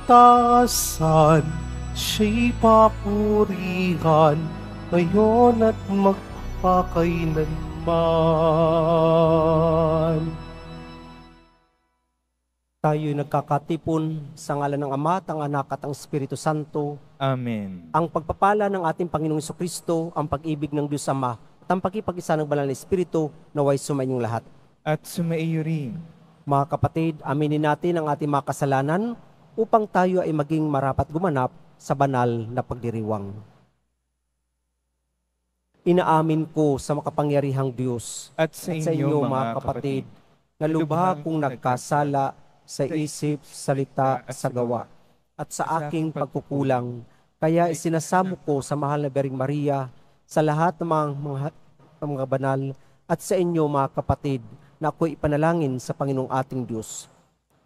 Taasan, siya'y papurihan, ngayon at magpakailanman. Tayo'y nagkakatipon sa ngalan ng Ama, at ang Anak at ang Espiritu Santo. Amen. Ang pagpapala ng ating Panginoong Jesucristo, ang pag-ibig ng Diyos Ama, at ang pakipag-isa ng Banal na Espiritu, naway sumainyong lahat. At sumaiyo rin. Mga kapatid, aminin natin ang ating mga kasalanan upang tayo ay maging marapat gumanap sa banal na pagdiriwang. Inaamin ko sa makapangyarihang Diyos At sa inyo, mga kapatid, na lubha kong nagkasala sa isip, salita at sa gawa, at sa aking pagkukulang, kaya isinasamo ko sa mahal na Bering Maria, sa lahat ng mga banal, at sa inyo mga kapatid, na ako'y ipanalangin sa Panginoong ating Diyos.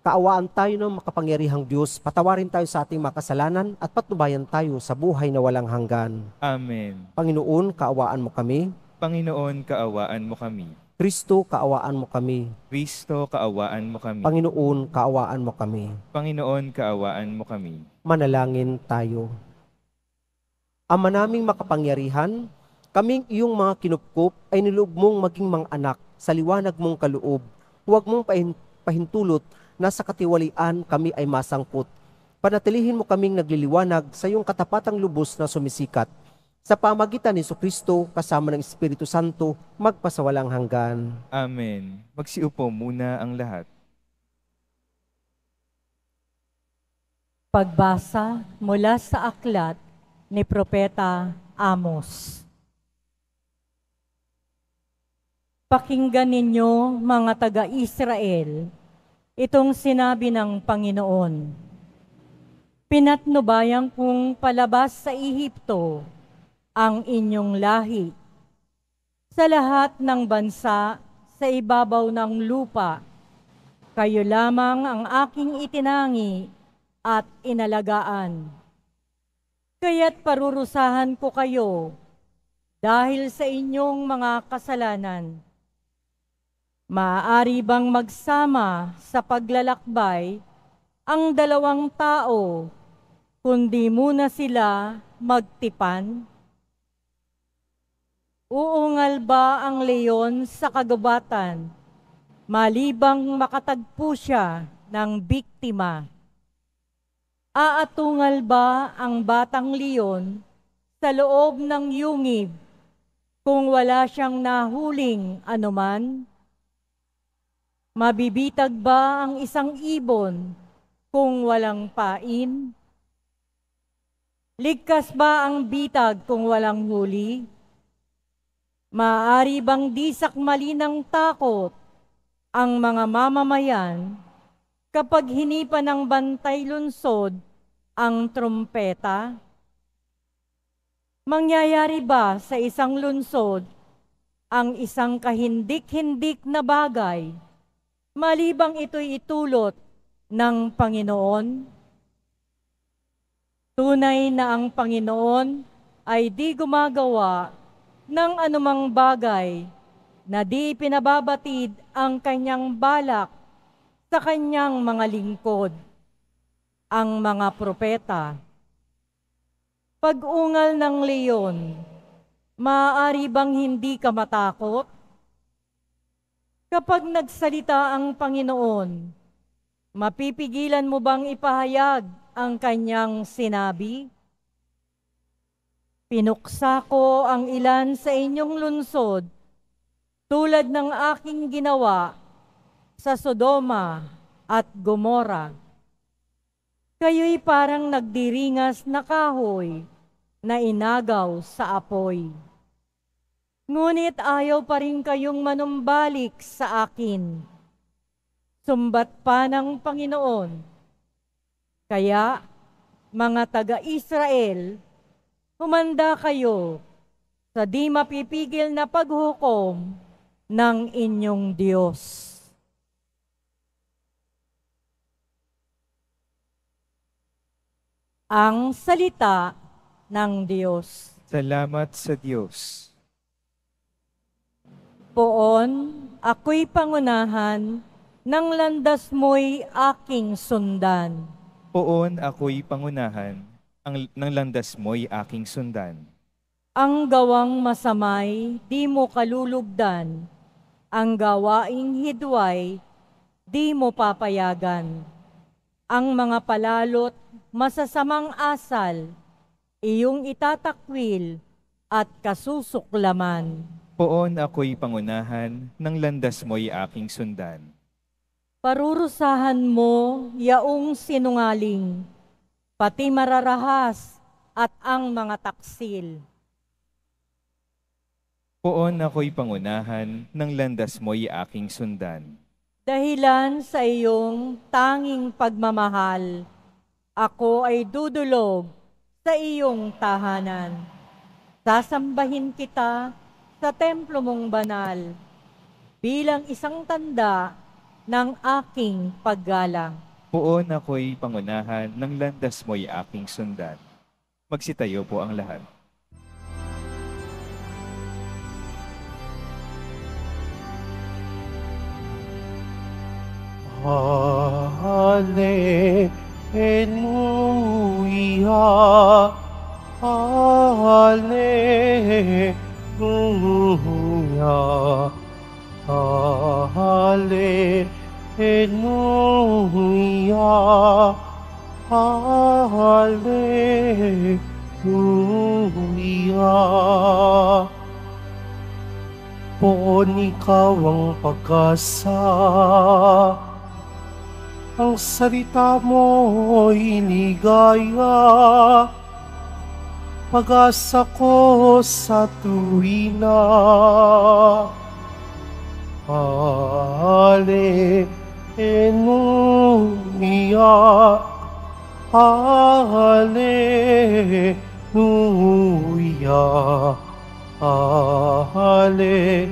Kaawaan tayo ng makapangyarihang Diyos, patawarin tayo sa ating mga kasalanan, at patnubayan tayo sa buhay na walang hanggan. Amen. Panginoon, kaawaan mo kami. Panginoon, kaawaan mo kami. Kristo, kaawaan mo kami. Kristo, kaawaan mo kami. Panginoon, kaawaan mo kami. Panginoon, kaawaan mo kami. Manalangin tayo. Ama naming makapangyarihan, kaming iyong mga kinupkup ay niloob mong maging mga anak sa liwanag mong kaloob. Huwag mong pahintulot na sa katiwalian kami ay masangkot. Panatilihin mo kaming nagliliwanag sa iyong katapatang lubos na sumisikat. Sa pamagitan ni Jesucristo kasama ng Espiritu Santo, magpasawalang hanggan. Amen. Magsiupo muna ang lahat. Pagbasa mula sa aklat ni Propeta Amos. Pakinggan ninyo, mga taga-Israel, itong sinabi ng Panginoon. Pinatnubayan kong palabas sa Ehipto ang inyong lahi. Sa lahat ng bansa, sa ibabaw ng lupa, kayo lamang ang aking itinangi at inalagaan. Kaya't parurusahan ko kayo dahil sa inyong mga kasalanan. Maaari bang magsama sa paglalakbay ang dalawang tao, kundi muna sila magtipan? Uungal ba ang leon sa kagubatan, malibang makatagpo siya ng biktima? Aatungal ba ang batang leon sa loob ng yungib kung wala siyang nahuling anuman? Mabibitag ba ang isang ibon kung walang pain? Ligkas ba ang bitag kung walang huli? Maaari bang di sakmali ng takot ang mga mamamayan kapag hinipa ng bantay lunsod ang trumpeta? Mangyayari ba sa isang lunsod ang isang kahindik-hindik na bagay, malibang ito'y itulot ng Panginoon? Tunay na ang Panginoon ay di gumagawa ng anumang bagay na di pinababatid ang kanyang balak sa kanyang mga lingkod, ang mga propeta. Pag-ungal ng leon, maaari bang hindi ka matakot? Kapag nagsalita ang Panginoon, mapipigilan mo bang ipahayag ang kanyang sinabi? Pinuksa ko ang ilan sa inyong lunsod tulad ng aking ginawa sa Sodoma at Gomora. Kayo'y parang nagdiringas na kahoy na inagaw sa apoy. Ngunit ayaw pa rin kayong manumbalik sa akin. Sumbat pa ng Panginoon. Kaya, mga taga-Israel, humanda kayo sa di mapipigil na paghukom ng inyong Diyos. Ang salita ng Diyos. Salamat sa Diyos. Poon, ako'y pangunahan, ng landas mo'y aking sundan. Poon ako'y pangunahan, ng landas mo'y aking sundan. Ang gawang masamay, di mo kalulugdan. Ang gawaing hidway, di mo papayagan. Ang mga palalot, masasamang asal, iyong itatakwil at kasusuklaman. Poon ako'y pangunahan, ng landas mo'y aking sundan. Parurusahan mo yaong sinungaling, pati mararahas at ang mga taksil. Poon ako'y pangunahan, ng landas mo'y aking sundan. Dahilan sa iyong tanging pagmamahal, ako ay dudulog sa iyong tahanan. Sasambahin kita sa templo mong banal, bilang isang tanda ng aking paggalang. Poon ako'y pangunahan, ng landas mo'y aking sundan. Magsitayo po ang lahat. Hallelujah, Hallelujah, Hallelujah, Hallelujah. Poon ikaw ang pag-asa, ang salita mo'y ligaya, pag-asa ko sa tuwina. Hallelujah, Hallelujah, Hallelujah,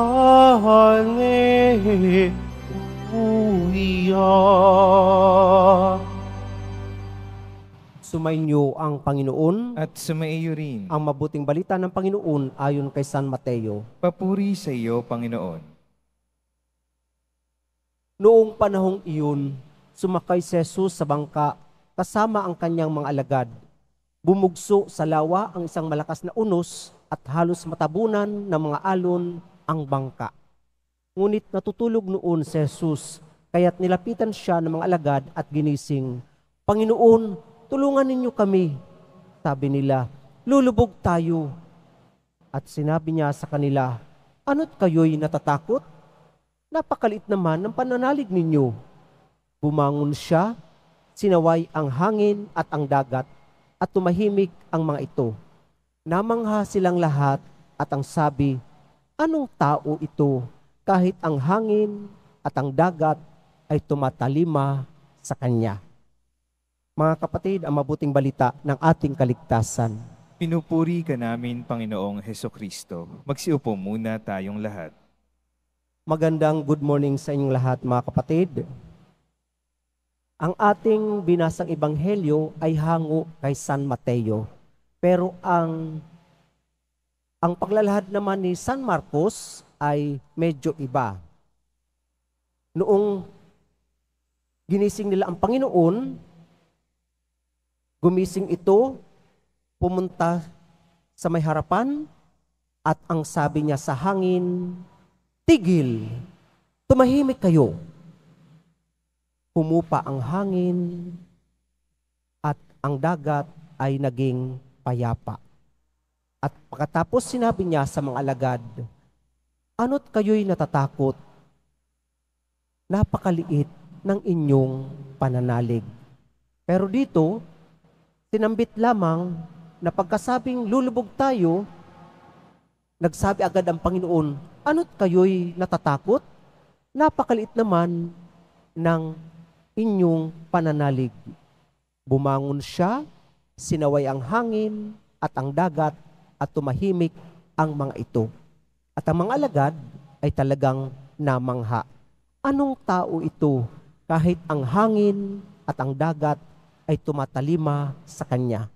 Hallelujah. Sumainyo ang Panginoon. At sumaiyo rin. Ang mabuting balita ng Panginoon ayon kay San Mateo. Papuri sa iyo, Panginoon. Noong panahong iyon, sumakay si Jesus sa bangka kasama ang kanyang mga alagad. Bumugso sa lawa ang isang malakas na unos at halos matabunan ng mga alon ang bangka. Ngunit natutulog noon si Jesus, kaya't nilapitan siya ng mga alagad at ginising. Panginoon, tulungan ninyo kami. Sabi nila, lulubog tayo. At sinabi niya sa kanila, ano't kayo'y natatakot? Napakaliit naman ng pananalig ninyo. Bumangon siya, sinaway ang hangin at ang dagat, at tumahimik ang mga ito. Namangha silang lahat at ang sabi, anong tao ito kahit ang hangin at ang dagat ay tumatalima sa kanya? Mga kapatid, ang mabuting balita ng ating kaligtasan. Pinupuri ka namin, Panginoong Hesukristo. Magsiupo muna tayong lahat. Magandang good morning sa inyong lahat, mga kapatid. Ang ating binasang ebanghelyo ay hango kay San Mateo. Pero ang paglalahad naman ni San Marcos ay medyo iba. Noong ginising nila ang Panginoon, gumising ito, pumunta sa may harapan, at ang sabi niya sa hangin, tigil, tumahimik kayo. Humupa ang hangin at ang dagat ay naging payapa. At pagkatapos sinabi niya sa mga alagad, ano't kayo'y natatakot? Napakaliit ng inyong pananalig. Pero dito, sinambit lamang na pagkasabing lulubog tayo, nagsabi agad ang Panginoon, ano't kayo'y natatakot? Napakaliit naman ng inyong pananalig. Bumangon siya, sinaway ang hangin at ang dagat at tumahimik ang mga ito. At ang mga alagad ay talagang namangha. Anong tao ito kahit ang hangin at ang dagat ay tumatalima sa kanya?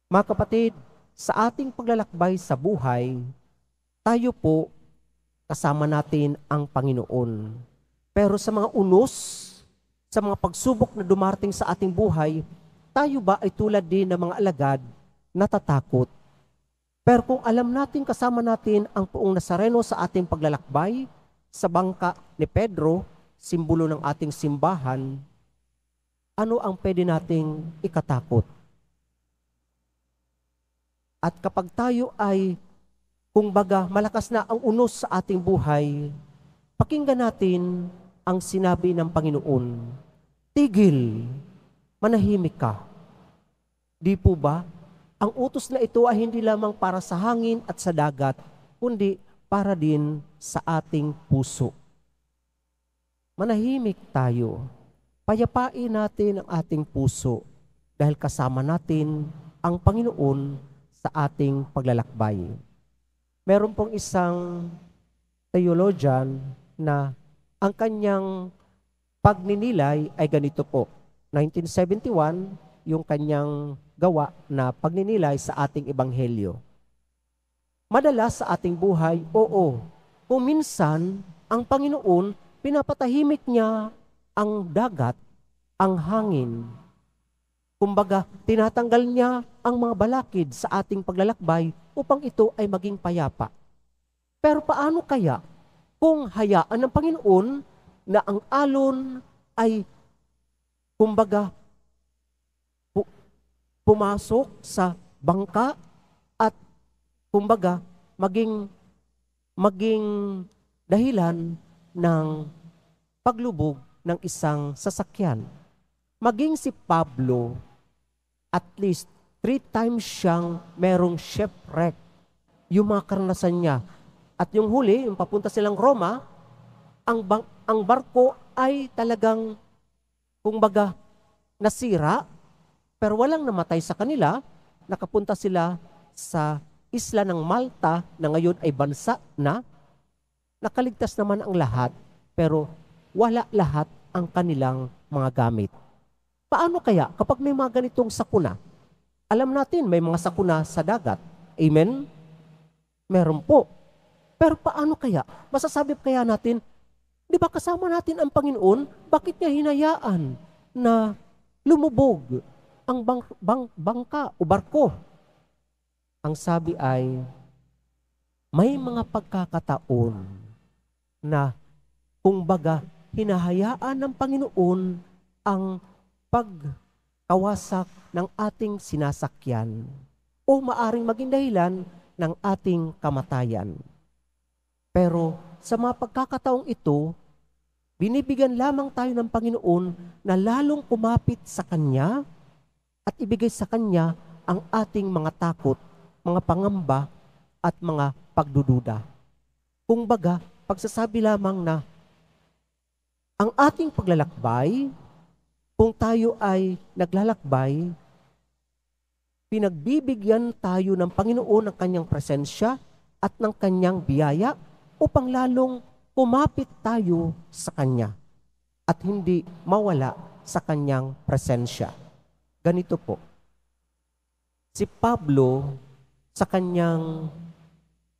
Mga kapatid, sa ating paglalakbay sa buhay, tayo po kasama natin ang Panginoon. Pero sa mga unos, sa mga pagsubok na dumarating sa ating buhay, tayo ba ay tulad din ng mga alagad, natatakot? Pero kung alam natin kasama natin ang Poong Nazareno sa ating paglalakbay, sa bangka ni Pedro, simbolo ng ating simbahan, ano ang pwede nating ikatakot? At kapag tayo ay, kung baga, malakas na ang unos sa ating buhay, pakinggan natin ang sinabi ng Panginoon, tigil, manahimik ka. Di po ba? Ang utos na ito ay hindi lamang para sa hangin at sa dagat, kundi para din sa ating puso. Manahimik tayo. Payapain natin ang ating puso dahil kasama natin ang Panginoon sa ating paglalakbay. Meron pong isang theologian na ang kanyang pagninilay ay ganito po. 1971, yung kanyang gawa na pagninilay sa ating ebanghelyo. Madalas sa ating buhay, oo, kung minsan ang Panginoon pinapatahimik niya ang dagat, ang hangin. Kumbaga, tinatanggal niya ang mga balakid sa ating paglalakbay upang ito ay maging payapa. Pero paano kaya kung hayaan ng Panginoon na ang alon ay kumbaga pumasok sa bangka at kumbaga maging dahilan ng paglubog ng isang sasakyan. Maging si Pablo, at least 3 times siyang merong shipwreck. Yung mga karanasan niya. At yung huli, yung papunta silang Roma, ang barko ay talagang kumbaga nasira, pero walang namatay sa kanila. Nakapunta sila sa isla ng Malta na ngayon ay bansa na. Nakaligtas naman ang lahat, pero wala lahat ang kanilang mga gamit. Paano kaya kapag may mga ganitong sakuna? Alam natin may mga sakuna sa dagat. Amen? Meron po. Pero paano kaya? Masasabi kaya natin, di ba kasama natin ang Panginoon? Bakit niya hinayaan na lumubog ang bangka o barko? Ang sabi ay, may mga pagkakataon na kung baga hinahayaan ng Panginoon ang pagkawasak ng ating sinasakyan o maaring maging dahilan ng ating kamatayan. Pero sa mga pagkakataong ito, binibigyan lamang tayo ng Panginoon na lalong kumapit sa Kanya at ibigay sa Kanya ang ating mga takot, mga pangamba at mga pagdududa. Kung baga, pagsasabi lamang na ang ating paglalakbay, kung tayo ay naglalakbay, pinagbibigyan tayo ng Panginoon ng Kanyang presensya at ng Kanyang biyaya upang lalong kumapit tayo sa Kanya at hindi mawala sa Kanyang presensya. Ganito po, si Pablo sa kanyang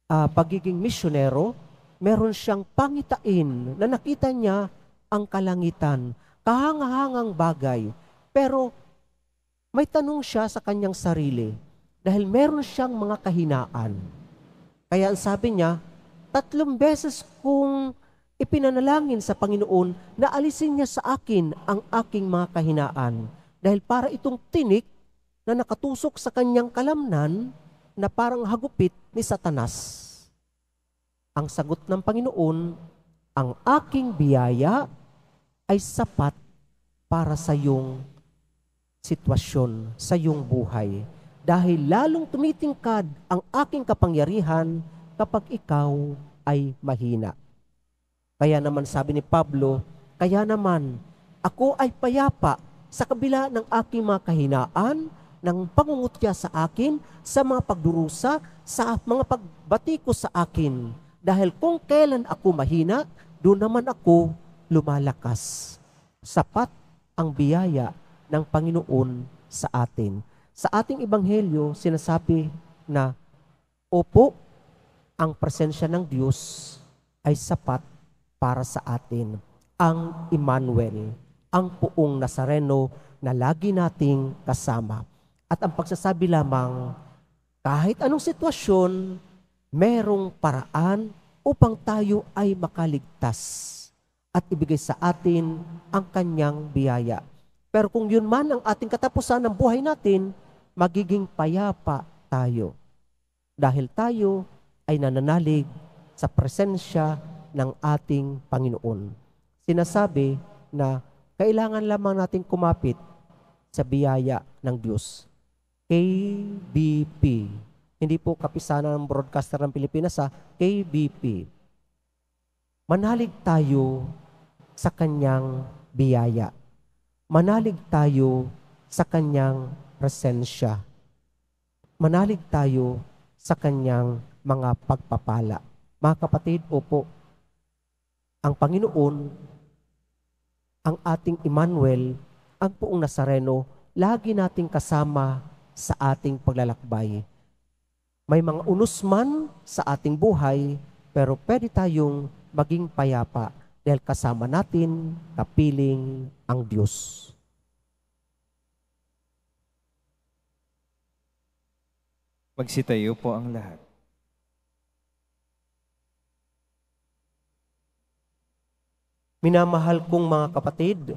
pagiging misyonero, meron siyang pangitain na nakita niya ang kalangitan, kahangahangang bagay. Pero may tanong siya sa kanyang sarili dahil meron siyang mga kahinaan. Kaya ang sabi niya, 3 beses kong ipinanalangin sa Panginoon na alisin niya sa akin ang aking mga kahinaan. Dahil para itong tinik na nakatusok sa kanyang kalamnan na parang hagupit ni Satanas. Ang sagot ng Panginoon, ang aking biyaya ay sapat para sa iyong sitwasyon, sa iyong buhay. Dahil lalong tumitingkad ang aking kapangyarihan kapag ikaw ay mahina. Kaya naman sabi ni Pablo, kaya naman ako ay payapa sa kabila ng aking mga kahinaan, ng pangungutya sa akin, sa mga pagdurusa, sa mga pagbatiko sa akin. Dahil kung kailan ako mahina, doon naman ako lumalakas. Sapat ang biyaya ng Panginoon sa atin. Sa ating ebanghelyo, sinasabi na, opo, ang presensya ng Diyos ay sapat para sa atin. ang Emmanuel, ang Poong Nazareno na lagi nating kasama. At ang pagsasabi lamang, kahit anong sitwasyon, merong paraan upang tayo ay makaligtas at ibigay sa atin ang kanyang biyaya. Pero kung yun man ang ating katapusan ng buhay natin, magiging payapa tayo. Dahil tayo ay nananalig sa presensya ng ating Panginoon. Sinasabi na kailangan lamang nating kumapit sa biyaya ng Diyos. KBP. Hindi po kapisanan ng broadcaster ng Pilipinas, KBP. Manalig tayo sa kanyang biyaya. Manalig tayo sa kanyang presensya. Manalig tayo sa kanyang mga pagpapala. Mga kapatid, opo, ang Panginoon, ang ating Emmanuel, ang Poong Nazareno, lagi nating kasama sa ating paglalakbay. May mga unos man sa ating buhay, pero pwede tayong maging payapa dahil kasama natin kapiling ang Diyos. Magsitayo po ang lahat. Minamahal kong mga kapatid,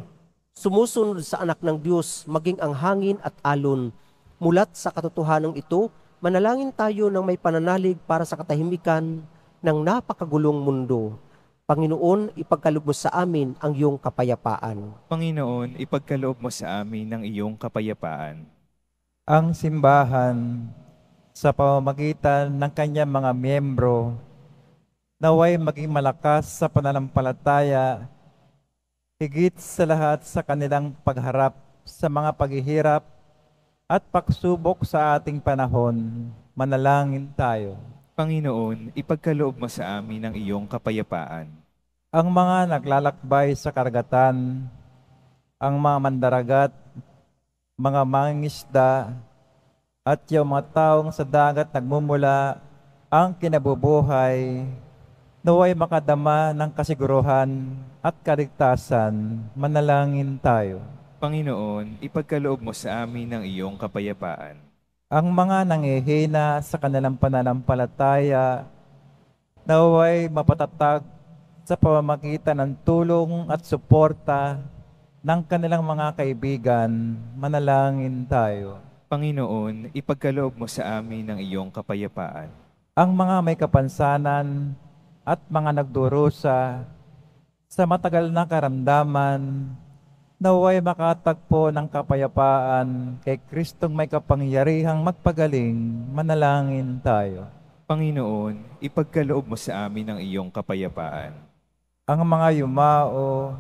sumusunod sa anak ng Diyos, maging ang hangin at alon. Mulat sa katotohanan ito, manalangin tayo ng may pananalig para sa katahimikan ng napakagulong mundo. Panginoon, ipagkaloob mo sa amin ang iyong kapayapaan. Panginoon, ipagkaloob mo sa amin ng iyong kapayapaan. Ang simbahan sa pamamagitan ng kanyang mga miyembro naway maging malakas sa pananampalataya, higit sa lahat sa kanilang pagharap sa mga paghihirap at pagsubok sa ating panahon. Manalangin tayo. Panginoon, ipagkaloob mo sa amin ang iyong kapayapaan. Ang mga naglalakbay sa karagatan, ang mga mandaragat, mga mangingisda, at yung mga taong sa dagat nagmumula ang kinabubuhay, naway makadama ng kasiguruhan at kaligtasan. Manalangin tayo. Panginoon, ipagkaloob mo sa amin ang iyong kapayapaan. Ang mga nanghihina sa kanilang pananampalataya, naway mapatatag sa pamamagitan ng tulong at suporta ng kanilang mga kaibigan. Manalangin tayo. Panginoon, ipagkaloob mo sa amin ang iyong kapayapaan. Ang mga may kapansanan at mga nagdurusa sa matagal na karamdaman, naway makatagpo ng kapayapaan kay Kristong may kapangyarihang magpagaling. Manalangin tayo. Panginoon, ipagkaloob mo sa amin ang iyong kapayapaan. Ang mga yumao,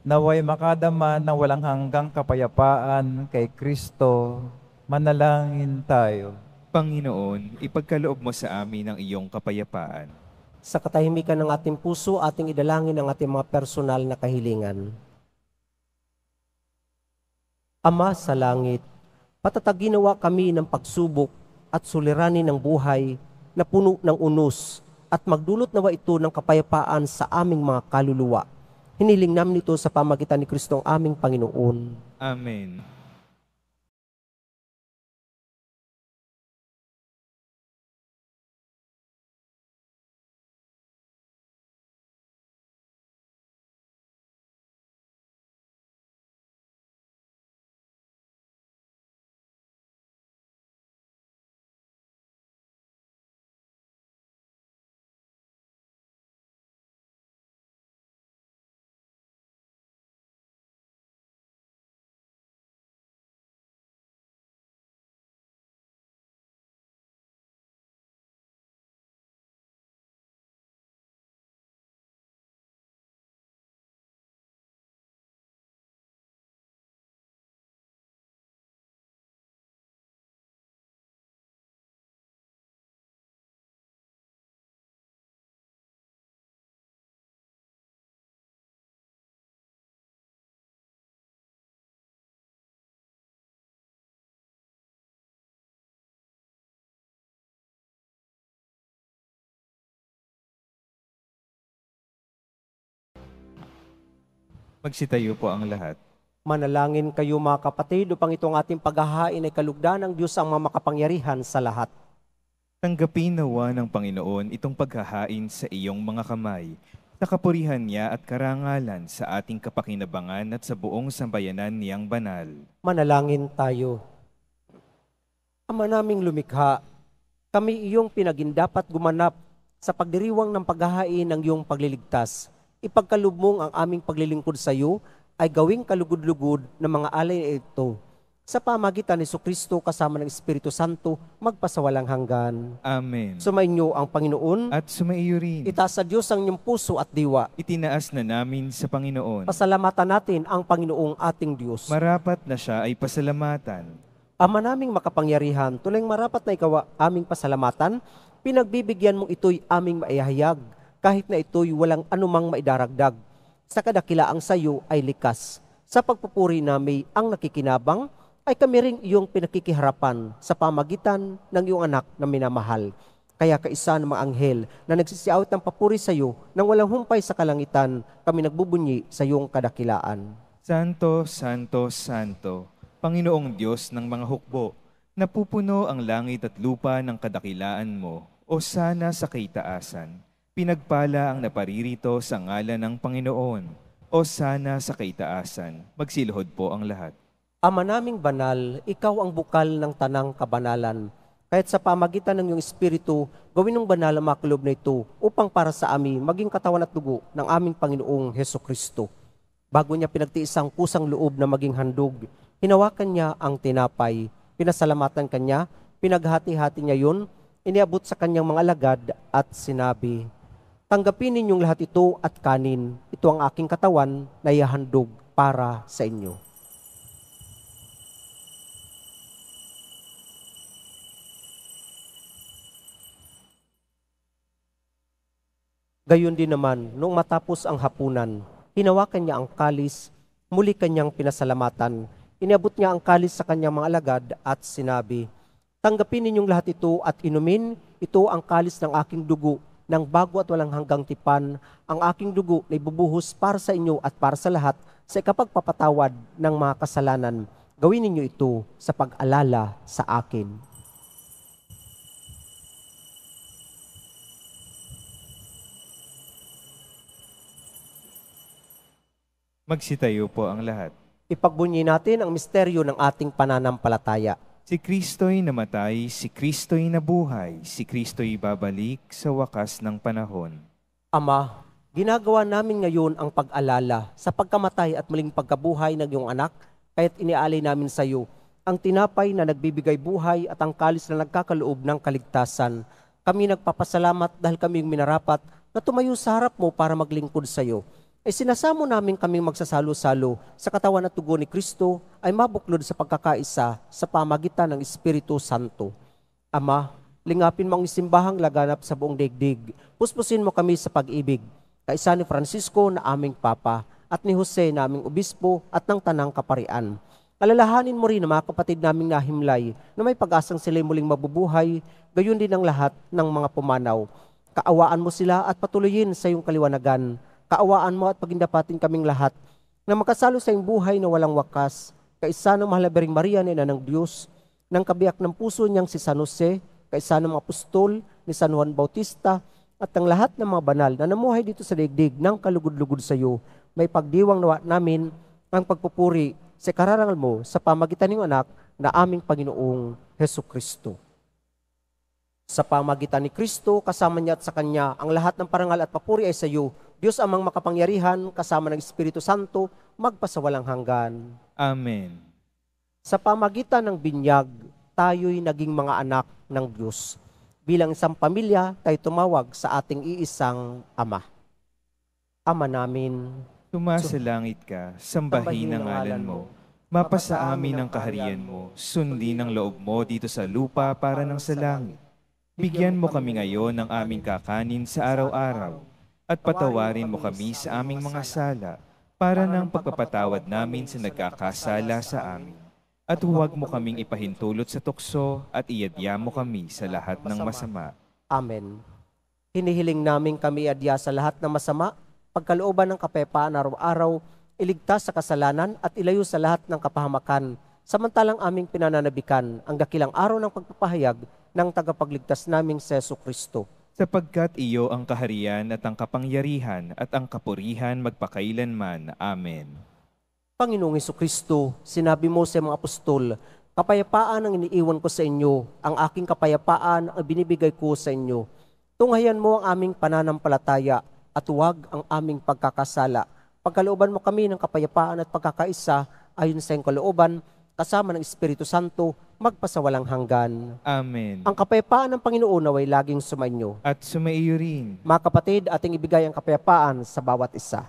naway makadama ng walang hanggang kapayapaan kay Kristo. Manalangin tayo. Panginoon, ipagkaloob mo sa amin ang iyong kapayapaan. Sa katahimikan ng ating puso, ating idalangin ang ating mga personal na kahilingan. Ama sa langit, patataginawa kami ng pagsubok at suliranin ng buhay na puno ng unos at magdulot nawa ito ng kapayapaan sa aming mga kaluluwa. Hiniling namin ito sa pamagitan ni Kristo ang aming Panginoon. Amen. Magsitayo po ang lahat. Manalangin kayo mga kapatid upang itong ating paghahain ay kalugdan ng Diyos ang mga makapangyarihan sa lahat. Tanggapin nawa ng Panginoon itong paghahain sa iyong mga kamay, sa kapurihan niya at karangalan sa ating kapakinabangan at sa buong sambayanan niyang banal. Manalangin tayo. Ama naming lumikha, kami iyong pinagindapat gumanap sa pagdiriwang ng paghahain ng iyong pagliligtas. Ipagkaloob mong ang aming paglilingkod sa iyo ay gawing kalugod-lugod ng mga alay na ito. Sa pamagitan ni Jesucristo kasama ng Espiritu Santo, magpasawalang hanggan. Amen. Sumainyo ang Panginoon. At sumaiyo rin. Itaas sa Diyos ang inyong puso at diwa. Itinaas na namin sa Panginoon. Pasalamatan natin ang Panginoong ating Diyos. Marapat na siya ay pasalamatan. Ama naming makapangyarihan, tulang marapat na ikaw aming pasalamatan, pinagbibigyan mong ito'y aming maihayag, kahit na ito'y walang anumang maidaragdag. Sa kadakilaang sayo ay likas. Sa pagpupuri namin ang nakikinabang, ay kami ring iyong pinakikiharapan sa pamagitan ng iyong anak na minamahal. Kaya kaisa ng mga anghel na nagsisiawit ng papuri sa iyo nang walang humpay sa kalangitan, kami nagbubunyi sa iyong kadakilaan. Santo, Santo, Santo, Panginoong Diyos ng mga hukbo, napupuno ang langit at lupa ng kadakilaan mo, o sana sa kaitaasan. Pinagpala ang naparirito sa ngalan ng Panginoon, o sana sa kaitaasan. Magsiluhod po ang lahat. Ama naming banal, ikaw ang bukal ng tanang kabanalan. Kahit sa pamagitan ng iyong Espiritu, gawin ng banal ang mga kulob na ito upang para sa amin maging katawan at dugo ng aming Panginoong Hesukristo. Bago niya pinagtiis ang kusang loob na maging handog, hinawakan niya ang tinapay, pinasalamatan kanya, pinaghati-hati niya yun, iniabot sa kanyang mga alagad at sinabi, "Tanggapin ninyong lahat ito at kanin, ito ang aking katawan na ihahandog para sa inyo." Gayon din naman, noong matapos ang hapunan, hinawakan niya ang kalis, muli kanyang pinasalamatan. Iniabot niya ang kalis sa kanyang mga alagad at sinabi, "Tanggapin ninyong lahat ito at inumin, ito ang kalis ng aking dugo, ng bago at walang hanggang tipan, ang aking dugo na ibubuhos para sa inyo at para sa lahat sa ikapagpapatawad ng mga kasalanan. Gawin ninyo ito sa pag-alala sa akin." Magsitayo po ang lahat. Ipagbunyi natin ang misteryo ng ating pananampalataya. Si Kristo'y namatay, si Kristo'y nabuhay, si Kristo'y babalik sa wakas ng panahon. Ama, ginagawa namin ngayon ang pag-alala sa pagkamatay at muling pagkabuhay ng iyong anak, kaya't inialay namin sa iyo ang tinapay na nagbibigay buhay at ang kalis na nagkakaloob ng kaligtasan. Kami nagpapasalamat dahil kami minarapat na tumayo sa harap mo para maglingkod sa iyo. Ay sinasamo namin kaming magsasalo-salo sa katawan at tugo ni Kristo ay mabuklod sa pagkakaisa sa pamagitan ng Espiritu Santo. Ama, lingapin mo ang isimbahang laganap sa buong daigdig. Puspusin mo kami sa pag-ibig. Kaisa ni Francisco na aming Papa at ni Jose na aming Obispo at ng Tanang Kaparian. Alalahanin mo rin ang mga kapatid naming nahimlay na may pag-asang sila'y muling mabubuhay, gayon din ang lahat ng mga pumanaw. Kaawaan mo sila at patuloyin sa iyong kaliwanagan. Kaawaan mo at pagindapatin kaming lahat na makasalo sa iyong buhay na walang wakas, kaisa ng mahal na Birheng Maria na ina ng Diyos, ng kabiyak ng puso niyang si San Jose, kaisa ng mga apostol ni San Juan Bautista, at ang lahat ng mga banal na namuhay dito sa daigdig ng kalugod-lugod sa iyo, may pagdiwang nawa namin ang pagpupuri sa kararangal mo sa pamagitan ng anak na aming Panginoong Hesukristo. Sa pamagitan ni Kristo, kasama niya at sa Kanya, ang lahat ng parangal at papuri ay sa iyo, Diyos amang makapangyarihan, kasama ng Espiritu Santo, magpasawalang hanggan. Amen. Sa pamagitan ng binyag, tayo'y naging mga anak ng Diyos. Bilang isang pamilya, tayo tumawag sa ating iisang Ama. Ama namin, Sumasalangit ka, sambahin ang ngalan mo. Mapasa amin ang kaharian mo, sundin ang loob mo dito sa lupa para ng sa langit. Bigyan mo kami ngayon ng aming kakanin sa araw-araw, at patawarin mo kami sa aming mga sala, para ng pagpapatawad namin sa nagkakasala sa amin. At huwag mo kaming ipahintulot sa tukso, at iadya mo kami sa lahat ng masama. Amen. Hinihiling namin kami adya sa lahat ng masama, pagkalooban ng kapayapaan araw-araw, iligtas sa kasalanan at ilayo sa lahat ng kapahamakan, samantalang aming pinananabikan ang dakilang araw ng pagpapahayag ng tagapagligtas naming si Jesucristo. Sapagkat iyo ang kaharian at ang kapangyarihan at ang kapurihan magpakailanman. Amen. Panginoong Jesucristo, sinabi mo sa mga apostol, kapayapaan ang iniiwan ko sa inyo, ang aking kapayapaan ang binibigay ko sa inyo. Tunghayan mo ang aming pananampalataya at huwag ang aming pagkakasala. Pagkalooban mo kami ng kapayapaan at pagkakaisa ayon sa iyong kalooban, kasama ng Espiritu Santo, magpasawalang hanggan. Amen. Ang kapayapaan ng Panginoon naway laging sumainyo. At sumaiyo rin. Mga kapatid, ating ibigay ang kapayapaan sa bawat isa.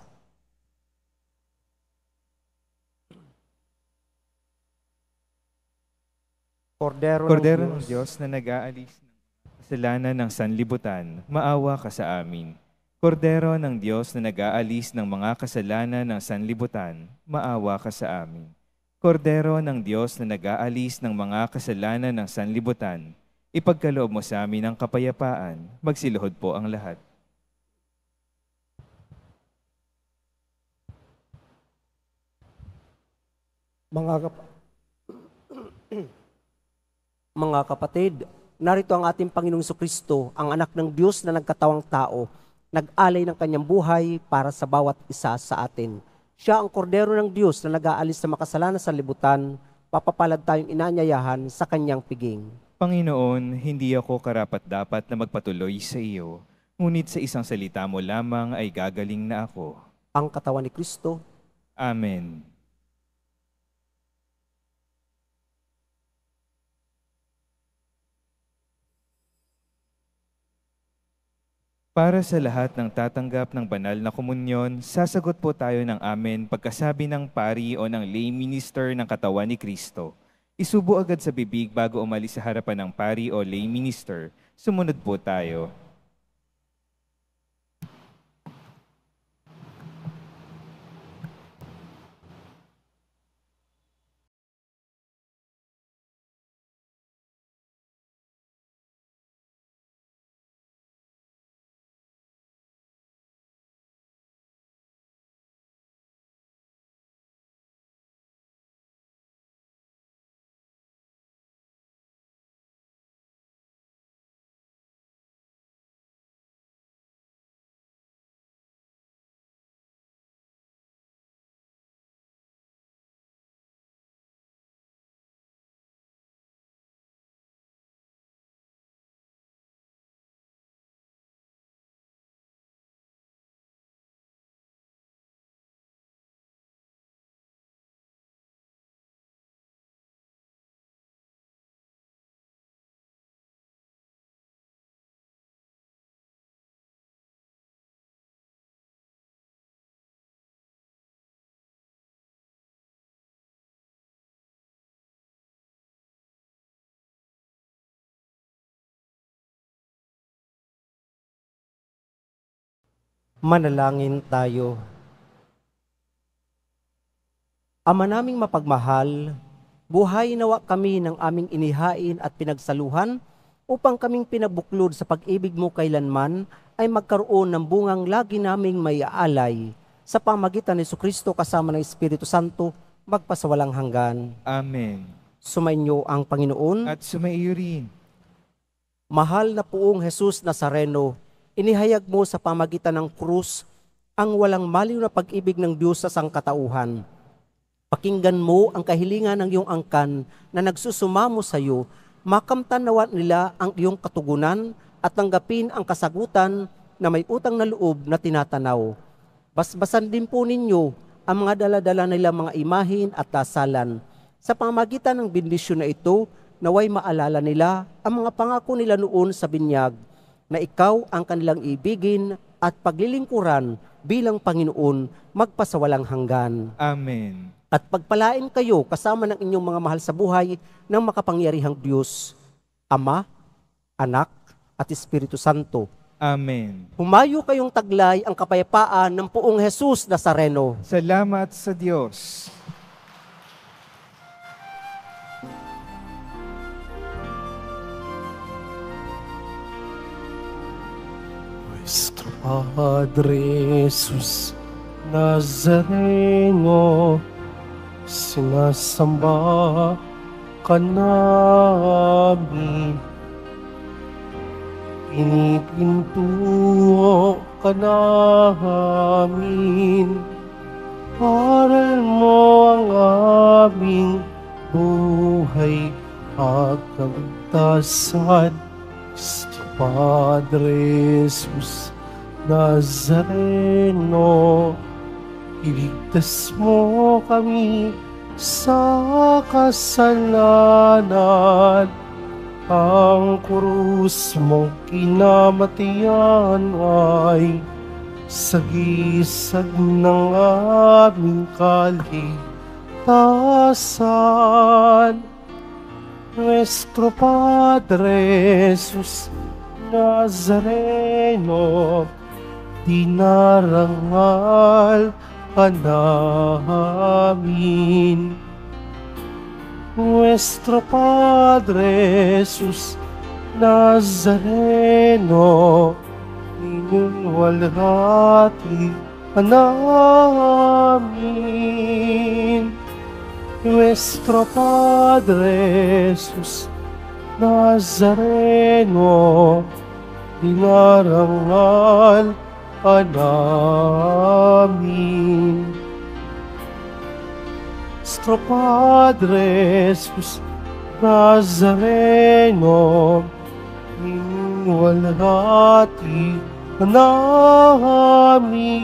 Kordero Kordero ng Diyos na nag-aalis ng kasalanan ng sanlibutan, maawa ka sa amin. Kordero ng Diyos na nag-aalis ng mga kasalanan ng sanlibutan, maawa ka sa amin. Kordero ng Diyos na nag-aalis ng mga kasalanan ng sanlibutan, ipagkaloob mo sa amin ang kapayapaan, magsiluhod po ang lahat. Mga kapatid, narito ang ating Panginoong Jesucristo, ang anak ng Diyos na nagkatawang tao, nag-alay ng kanyang buhay para sa bawat isa sa atin. Siya ang kordero ng Diyos na nag-aalis sa makasalanan sa libutan, papapalad tayong inaanyayahan sa kanyang piging. Panginoon, hindi ako karapat-dapat na magpatuloy sa iyo, ngunit sa isang salita mo lamang ay gagaling na ako. Ang katawan ni Kristo. Amen. Para sa lahat ng tatanggap ng banal na komunyon, sasagot po tayo ng amen pagkasabi ng pari o ng lay minister ng katawan ni Kristo. Isubo agad sa bibig bago umalis sa harapan ng pari o lay minister. Sumunod po tayo. Manalangin tayo. Ama naming mapagmahal, buhay nawa kami ng aming inihain at pinagsaluhan upang kaming pinabuklod sa pag-ibig mo kailanman ay magkaroon ng bungang lagi naming may aalay sa pamagitan ni Jesucristo kasama ng Espiritu Santo magpasawalang hanggan. Amen. Sumainyo ang Panginoon. At sumaiyo rin. Mahal na Poong Jesus Nazareno, inihayag mo sa pamagitan ng krus ang walang maliw na pag-ibig ng Diyos sa sangkatauhan. Pakinggan mo ang kahilingan ng iyong angkan na nagsusumamo sa iyo, makamtan nawa nila ang iyong katugunan at tanggapin ang kasagutan na may utang na loob na tinatanaw. Basbasan din po ninyo ang mga daladala nilang mga imahin at dasalan. Sa pamagitan ng bendisyon na ito, naway maalala nila ang mga pangako nila noon sa binyag, na ikaw ang kanilang ibigin at paglilingkuran bilang Panginoon magpasawalang hanggan. Amen. At pagpalain kayo kasama ng inyong mga mahal sa buhay ng makapangyarihang Diyos, Ama, Anak, at Espiritu Santo. Amen. Humayo kayong taglay ang kapayapaan ng Poong Jesus Nazareno. Salamat sa Diyos. Nuestro Padre Jesús, Nazareno, sinasamba ka namin. Pinipintuho ka namin. Aral mo ang aming buhay at kaligtasan. Cristo Padre Jesus Nazareno, iligtas mo kami sa kasalanan. Ang krus mong kinamatian ay sagisag ng aming kaligtasan. Nuestro Padre Jesus Nazareno, dinarangal ka namin. Nuestro Padre Jesus Nazareno, inuwalhati ka namin. Nuestro Padre Jesus Nazareno, dinarangal ka namin. Nuestro Padre Jesus Nazareno, inuwalhati ka namin.